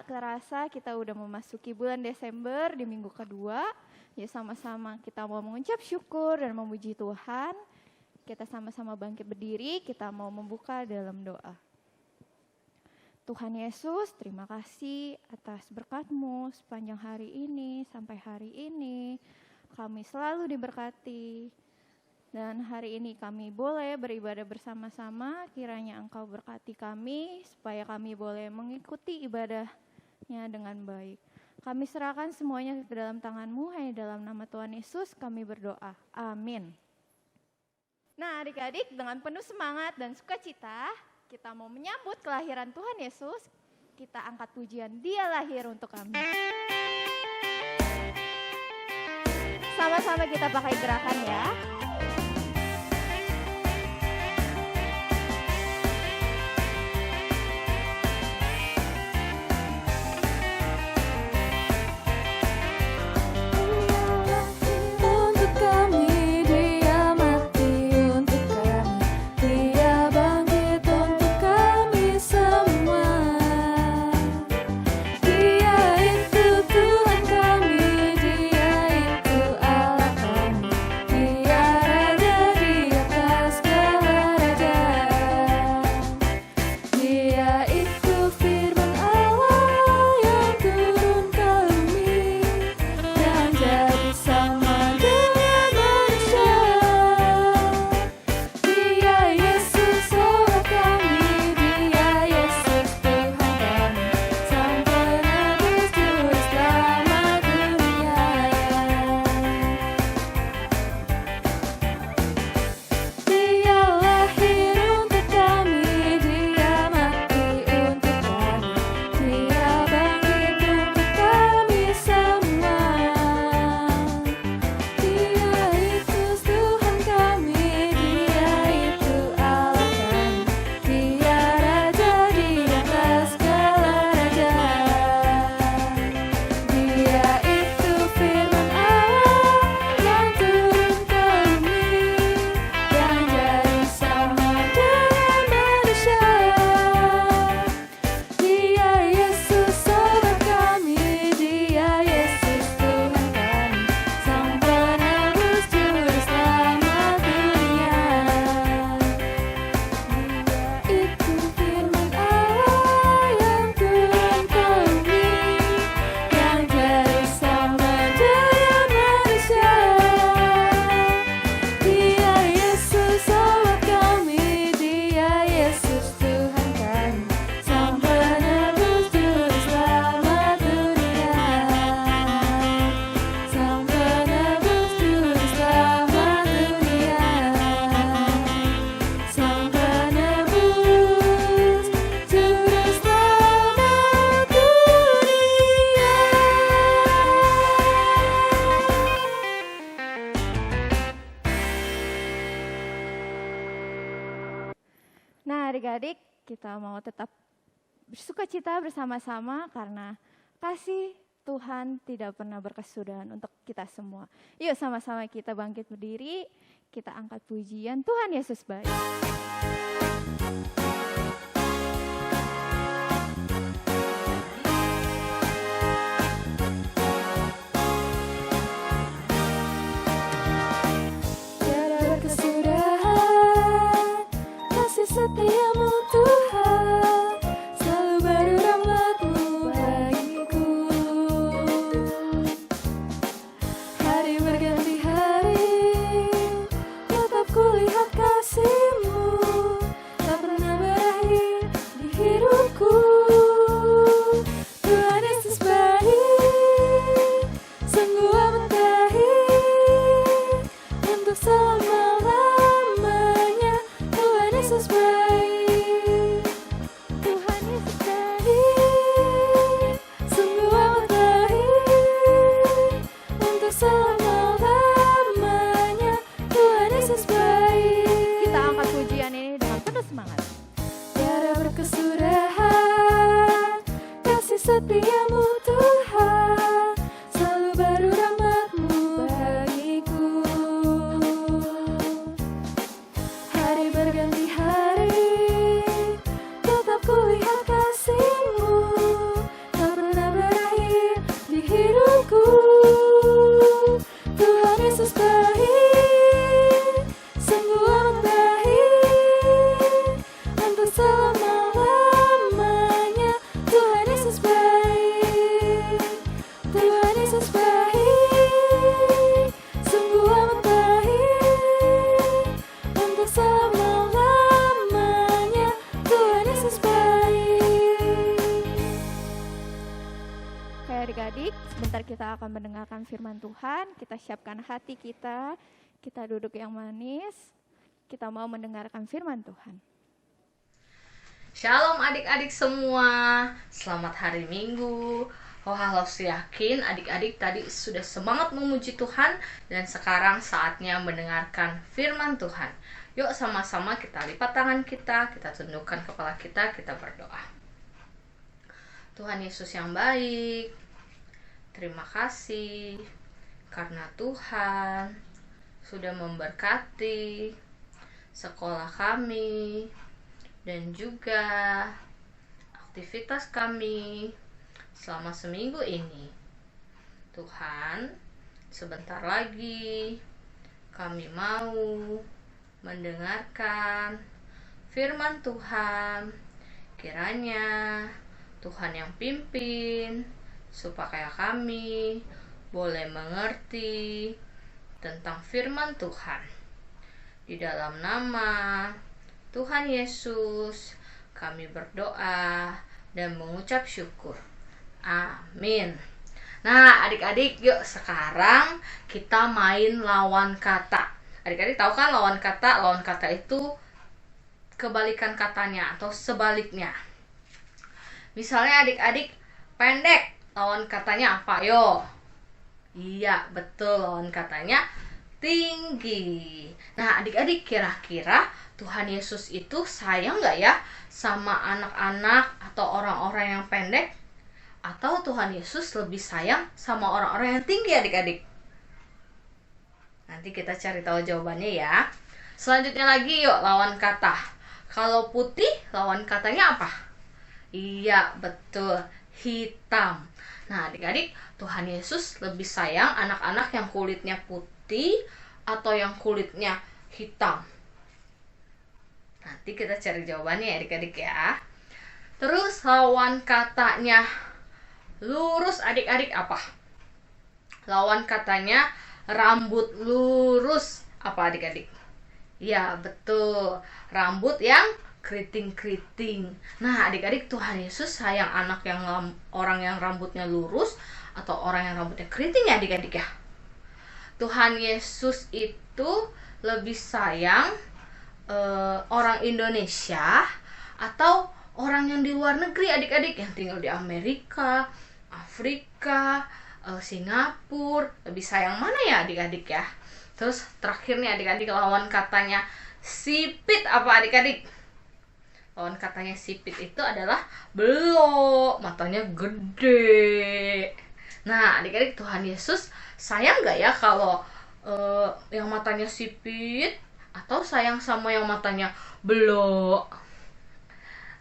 Kerasa kita udah memasuki bulan Desember di minggu kedua. Ya sama-sama kita mau mengucap syukur dan memuji Tuhan. Kita sama-sama bangkit berdiri, kita mau membuka dalam doa. Tuhan Yesus, terima kasih atas berkat-Mu sepanjang hari ini sampai hari ini. Kami selalu diberkati. Dan hari ini kami boleh beribadah bersama-sama, kiranya Engkau berkati kami supaya kami boleh mengikuti ibadahnya dengan baik. Kami serahkan semuanya ke dalam tangan-Mu, hanya dalam nama Tuhan Yesus kami berdoa. Amin. Nah adik-adik, dengan penuh semangat dan sukacita, kita mau menyambut kelahiran Tuhan Yesus. Kita angkat pujian Dia lahir untuk kami. Sama-sama kita pakai gerakan ya. Adik-adik, kita mau tetap bersukacita bersama-sama karena kasih Tuhan tidak pernah berkesudahan untuk kita semua. Yuk sama-sama kita bangkit berdiri, kita angkat pujian Tuhan Yesus baik. Setiamu Tuhan, selalu baru rahmat-Mu bagiku. Hari berganti hari, tetap kulihat kasih-Mu, Yesus baik, Tuhan Yesus baik, sungguh amat baik, untuk selama-lamanya. Tuhan Yesus baik. Kita angkat pujian ini dengan penuh semangat. Tiada berkesudahan kasih setiamu Tuhan, selalu baru rahmat-Mu bagiku. Hari berganti hari, tetap kulihat kasih-Mu, tak pernah berakhir di hidupku. Tuhan Yesus baik, sungguh amat baik, untuk selama-lamanya. Tuhan Yesus baik, Tuhan Yesus baik, sungguh amat baik, untuk selama-lamanya. Tuhan Yesus baik. Oke adik-adik, sebentar kita akan mendengarkan firman Tuhan. Kita siapkan hati kita duduk yang manis. Kita mau mendengarkan firman Tuhan. Shalom adik-adik semua, selamat hari Minggu. Harus yakin adik-adik tadi sudah semangat memuji Tuhan, dan sekarang saatnya mendengarkan firman Tuhan. Yuk sama-sama kita lipat tangan kita tundukkan kepala kita berdoa. Tuhan Yesus yang baik, terima kasih karena Tuhan sudah memberkati sekolah kami dan juga aktivitas kami selama seminggu ini. Tuhan, sebentar lagi kami mau mendengarkan firman Tuhan. Kiranya Tuhan yang pimpin supaya kami boleh mengerti tentang firman Tuhan. Di dalam nama Tuhan Yesus kami berdoa dan mengucap syukur. Amin. Nah adik-adik, yuk sekarang kita main lawan kata. Adik-adik tahu kan lawan kata? Lawan kata itu kebalikan katanya atau sebaliknya. Misalnya adik-adik pendek, lawan katanya apa? Yo. Iya, betul, lawan katanya tinggi. Nah adik-adik, kira-kira Tuhan Yesus itu sayang gak ya sama anak-anak atau orang-orang yang pendek? Atau Tuhan Yesus lebih sayang sama orang-orang yang tinggi adik-adik? Nanti kita cari tahu jawabannya ya. Selanjutnya lagi yuk lawan kata. Kalau putih lawan katanya apa? Iya betul, hitam. Nah adik-adik, Tuhan Yesus lebih sayang anak-anak yang kulitnya putih atau yang kulitnya hitam? Nanti kita cari jawabannya ya adik-adik ya. Terus lawan katanya lurus adik-adik apa? Lawan katanya rambut lurus apa adik-adik? Ya betul, rambut yang keriting-keriting. Nah adik-adik, Tuhan Yesus sayang anak yang orang yang rambutnya lurus atau orang yang rambutnya keriting ya adik-adik ya? Tuhan Yesus itu lebih sayang orang Indonesia atau orang yang di luar negeri adik-adik, yang tinggal di Amerika, Afrika, Singapura? Lebih sayang mana ya adik-adik ya? Terus terakhir nih adik-adik, lawan katanya sipit apa adik-adik? Lawan katanya sipit itu adalah belok, matanya gede. Nah adik-adik, Tuhan Yesus sayang gak ya kalau yang matanya sipit, atau sayang sama yang matanya belok?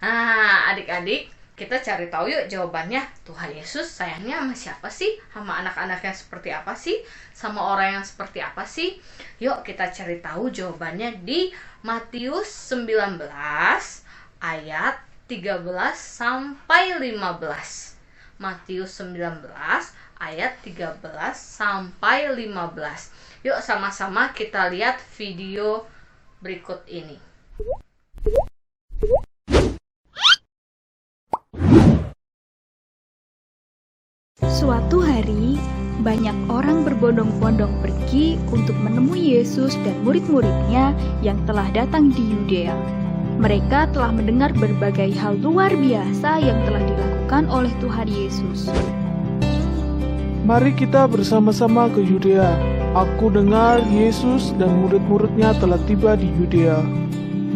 Nah adik-adik, kita cari tahu yuk jawabannya. Tuhan Yesus sayangnya sama siapa sih? Sama anak-anak yang seperti apa sih? Sama orang yang seperti apa sih? Yuk kita cari tahu jawabannya di Matius 19 ayat 13 sampai 15. Matius 19 ayat 13 sampai 15. Yuk sama-sama kita lihat video berikut ini. Suatu hari, banyak orang berbondong-bondong pergi untuk menemui Yesus dan murid-muridnya yang telah datang di Yudea. Mereka telah mendengar berbagai hal luar biasa yang telah dilakukan oleh Tuhan Yesus. Mari kita bersama-sama ke Yudea. Aku dengar Yesus dan murid-muridnya telah tiba di Yudea.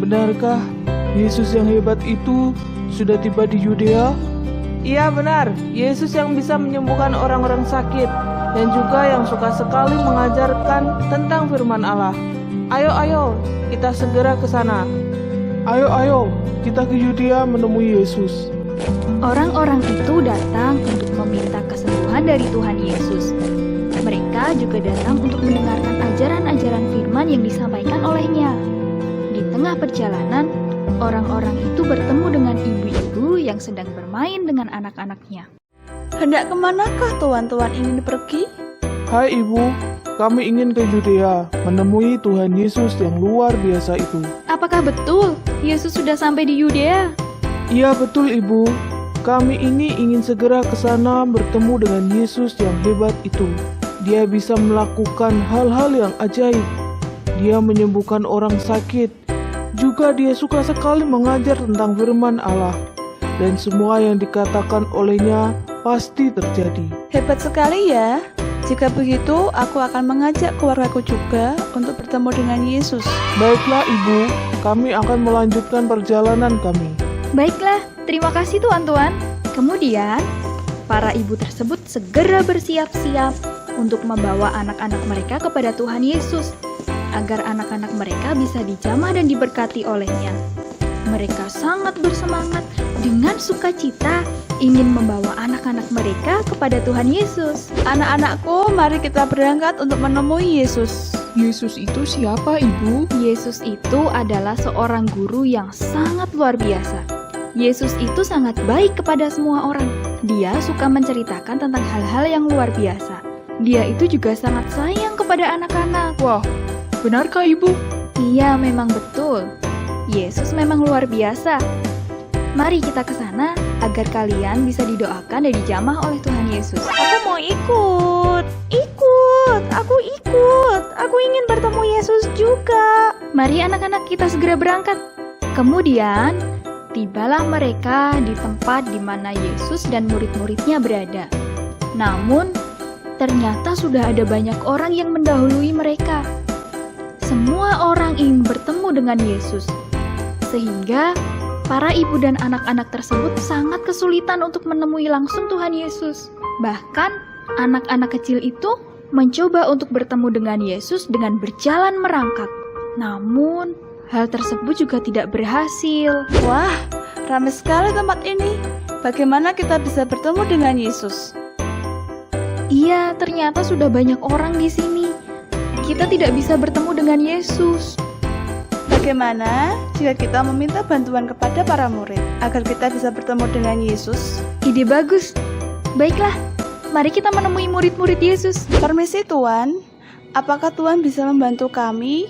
Benarkah Yesus yang hebat itu sudah tiba di Yudea? Iya benar, Yesus yang bisa menyembuhkan orang-orang sakit dan juga yang suka sekali mengajarkan tentang firman Allah. Ayo, kita segera ke sana. Ayo, kita ke Yudea menemui Yesus. Orang-orang itu datang untuk meminta kesembuhan dari Tuhan Yesus. Mereka juga datang untuk mendengarkan ajaran-ajaran firman yang disampaikan olehnya. Di tengah perjalanan, orang-orang itu bertemu dengan ibu-ibu yang sedang bermain dengan anak-anaknya. Hendak kemanakah tuan-tuan ingin pergi? Hai ibu, kami ingin ke Yudea menemui Tuhan Yesus yang luar biasa itu. Apakah betul Yesus sudah sampai di Yudea? Iya betul ibu, kami ini ingin segera ke sana bertemu dengan Yesus yang hebat itu. Dia bisa melakukan hal-hal yang ajaib. Dia menyembuhkan orang sakit. Juga dia suka sekali mengajar tentang firman Allah. Dan semua yang dikatakan olehnya pasti terjadi. Hebat sekali ya. Jika begitu, aku akan mengajak keluargaku juga untuk bertemu dengan Yesus. Baiklah ibu, kami akan melanjutkan perjalanan kami. Baiklah, terima kasih tuan-tuan. Kemudian, para ibu tersebut segera bersiap-siap untuk membawa anak-anak mereka kepada Tuhan Yesus, agar anak-anak mereka bisa dijamah dan diberkati olehnya. Mereka sangat bersemangat dengan sukacita ingin membawa anak-anak mereka kepada Tuhan Yesus. Anak-anakku, mari kita berangkat untuk menemui Yesus. Yesus itu siapa, Ibu? Yesus itu adalah seorang guru yang sangat luar biasa. Yesus itu sangat baik kepada semua orang. Dia suka menceritakan tentang hal-hal yang luar biasa. Dia itu juga sangat sayang kepada anak-anak. Wah, benarkah Ibu? Iya, memang betul. Yesus memang luar biasa. Mari kita ke sana agar kalian bisa didoakan dan dijamah oleh Tuhan Yesus. Aku mau ikut. Aku ingin bertemu Yesus juga. Mari anak-anak kita segera berangkat. Kemudian, tibalah mereka di tempat di mana Yesus dan murid-muridnya berada. Namun, ternyata sudah ada banyak orang yang mendahului mereka. Semua orang ingin bertemu dengan Yesus. Sehingga para ibu dan anak-anak tersebut sangat kesulitan untuk menemui langsung Tuhan Yesus. Bahkan, anak-anak kecil itu mencoba untuk bertemu dengan Yesus dengan berjalan merangkak. Namun, hal tersebut juga tidak berhasil. Wah, ramai sekali tempat ini. Bagaimana kita bisa bertemu dengan Yesus? Iya, ternyata sudah banyak orang di sini. Kita tidak bisa bertemu dengan Yesus. Bagaimana jika kita meminta bantuan kepada para murid agar kita bisa bertemu dengan Yesus? Ide bagus. Baiklah, mari kita menemui murid-murid Yesus. Permisi Tuan, apakah Tuan bisa membantu kami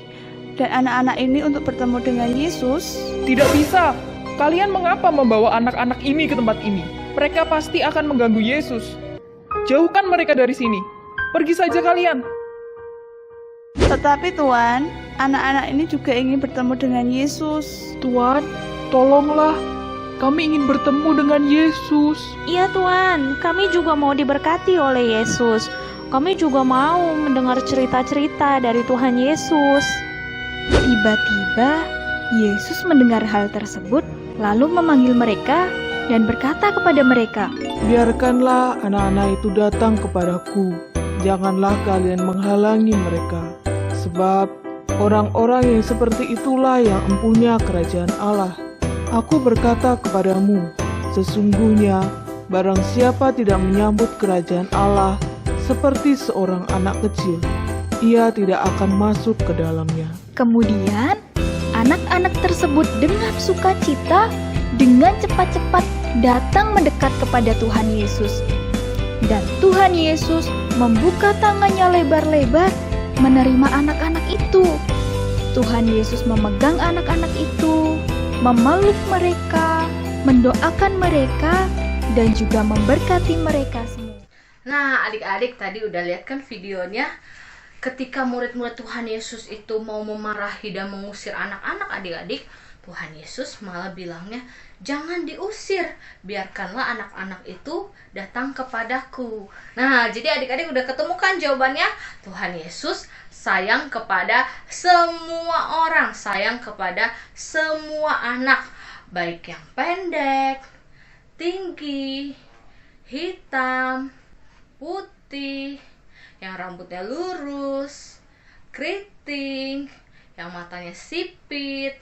dan anak-anak ini untuk bertemu dengan Yesus? Tidak bisa. Kalian mengapa membawa anak-anak ini ke tempat ini? Mereka pasti akan mengganggu Yesus. Jauhkan mereka dari sini. Pergi saja kalian. Tetapi Tuan, anak-anak ini juga ingin bertemu dengan Yesus. Tuan, tolonglah. Kami ingin bertemu dengan Yesus. Iya Tuan, kami juga mau diberkati oleh Yesus. Kami juga mau mendengar cerita-cerita dari Tuhan Yesus. Tiba-tiba, Yesus mendengar hal tersebut, lalu memanggil mereka dan berkata kepada mereka, Biarkanlah anak-anak itu datang kepadaku. Janganlah kalian menghalangi mereka. Sebab orang-orang yang seperti itulah yang empunya kerajaan Allah. Aku berkata kepadamu, sesungguhnya barang siapa tidak menyambut kerajaan Allah seperti seorang anak kecil, ia tidak akan masuk ke dalamnya. Kemudian, anak-anak tersebut dengan sukacita, dengan cepat-cepat datang mendekat kepada Tuhan Yesus. Dan Tuhan Yesus membuka tangannya lebar-lebar menerima anak-anak itu. Tuhan Yesus memegang anak-anak itu, memeluk mereka, mendoakan mereka, dan juga memberkati mereka semua. Nah, adik-adik tadi udah lihat kan videonya ketika murid-murid Tuhan Yesus itu mau memarahi dan mengusir anak-anak adik-adik, Tuhan Yesus malah bilangnya, jangan diusir, biarkanlah anak-anak itu datang kepadaku. Nah, jadi adik-adik udah ketemu kan jawabannya? Tuhan Yesus sayang kepada semua orang, sayang kepada semua anak, baik yang pendek, tinggi, hitam, putih, yang rambutnya lurus, keriting, yang matanya sipit,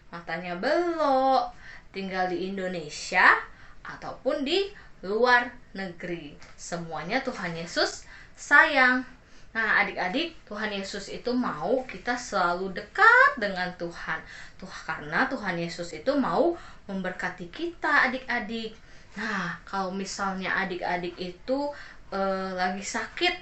matanya belok, tinggal di Indonesia ataupun di luar negeri. Semuanya Tuhan Yesus sayang. Nah, adik-adik, Tuhan Yesus itu mau kita selalu dekat dengan Tuhan. Karena Tuhan Yesus itu mau memberkati kita, adik-adik. Nah, kalau misalnya adik-adik itu lagi sakit,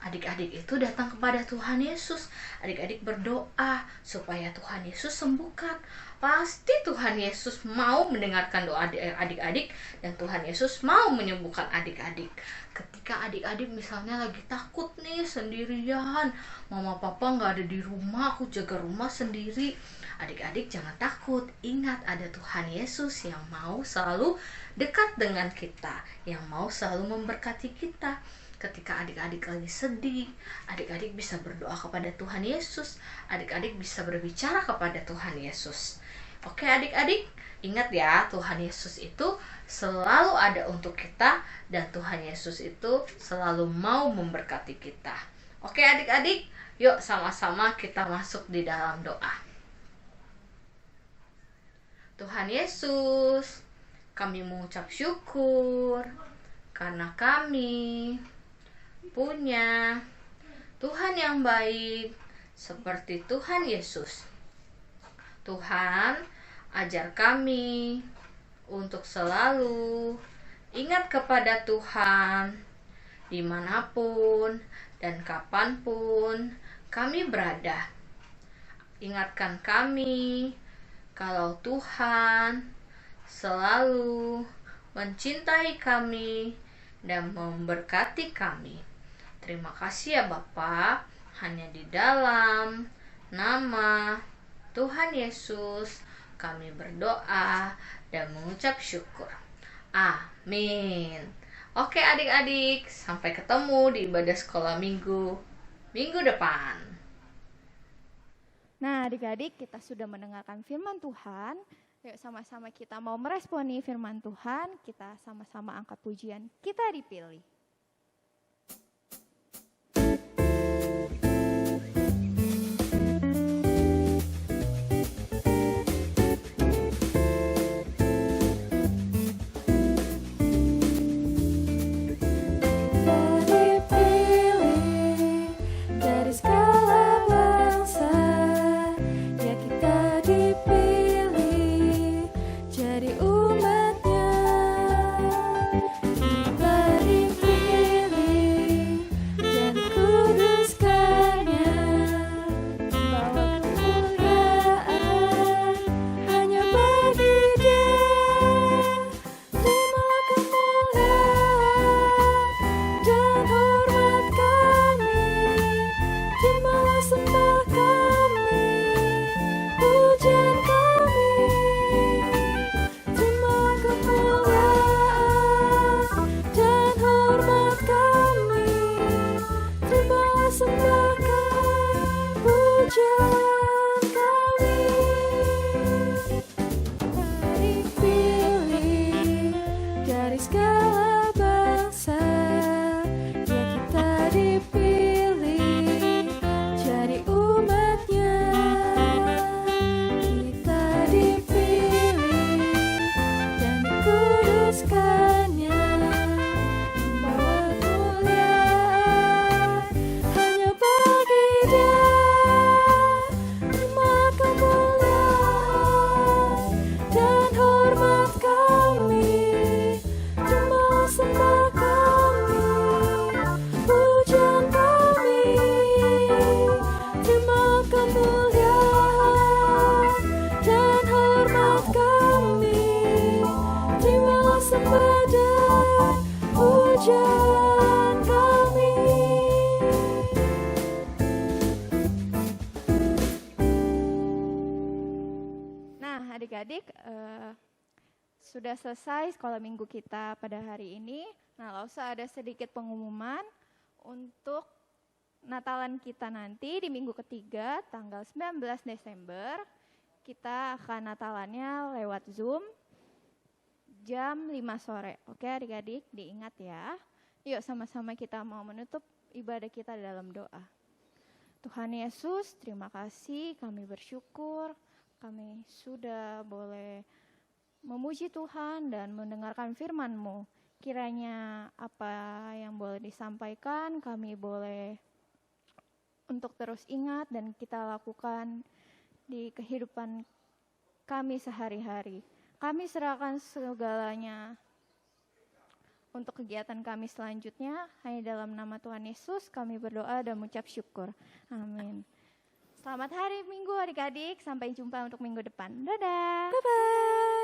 adik-adik itu datang kepada Tuhan Yesus. Adik-adik berdoa supaya Tuhan Yesus sembuhkan. Pasti Tuhan Yesus mau mendengarkan doa adik-adik dan Tuhan Yesus mau menyembuhkan adik-adik. Ketika adik-adik misalnya lagi takut nih sendirian, mama papa nggak ada di rumah, aku jaga rumah sendiri. Adik-adik jangan takut, ingat ada Tuhan Yesus yang mau selalu dekat dengan kita, yang mau selalu memberkati kita. Ketika adik-adik lagi sedih, adik-adik bisa berdoa kepada Tuhan Yesus. Adik-adik bisa berbicara kepada Tuhan Yesus. Oke adik-adik, ingat ya, Tuhan Yesus itu selalu ada untuk kita dan Tuhan Yesus itu selalu mau memberkati kita. Oke adik-adik, yuk sama-sama kita masuk di dalam doa. Tuhan Yesus, kami mengucap syukur karena kami punya Tuhan yang baik seperti Tuhan Yesus. Tuhan, ajar kami untuk selalu ingat kepada Tuhan dimanapun dan kapanpun kami berada. Ingatkan kami kalau Tuhan selalu mencintai kami dan memberkati kami. Terima kasih ya Bapa, hanya di dalam nama Tuhan Yesus kami berdoa dan mengucap syukur. Amin. Oke adik-adik, sampai ketemu di ibadah sekolah minggu depan. Nah, adik-adik, kita sudah mendengarkan firman Tuhan. Yuk sama-sama kita mau meresponi firman Tuhan. Kita sama-sama angkat pujian, Kita Dipilih. Diberi adik-adik, sudah selesai sekolah minggu kita pada hari ini. Nah, langsung ada sedikit pengumuman untuk Natalan kita nanti di minggu ketiga, tanggal 19 Desember. Kita akan Natalannya lewat Zoom jam 5 sore. Oke adik-adik, diingat ya. Yuk sama-sama kita mau menutup ibadah kita dalam doa. Tuhan Yesus, terima kasih, kami bersyukur. Kami sudah boleh memuji Tuhan dan mendengarkan firman-Mu. Kiranya apa yang boleh disampaikan, kami boleh untuk terus ingat dan kita lakukan di kehidupan kami sehari-hari. Kami serahkan segalanya untuk kegiatan kami selanjutnya. Hanya dalam nama Tuhan Yesus kami berdoa dan mengucap syukur. Amin. Selamat hari Minggu adik-adik. Sampai jumpa untuk minggu depan. Dadah. Bye-bye.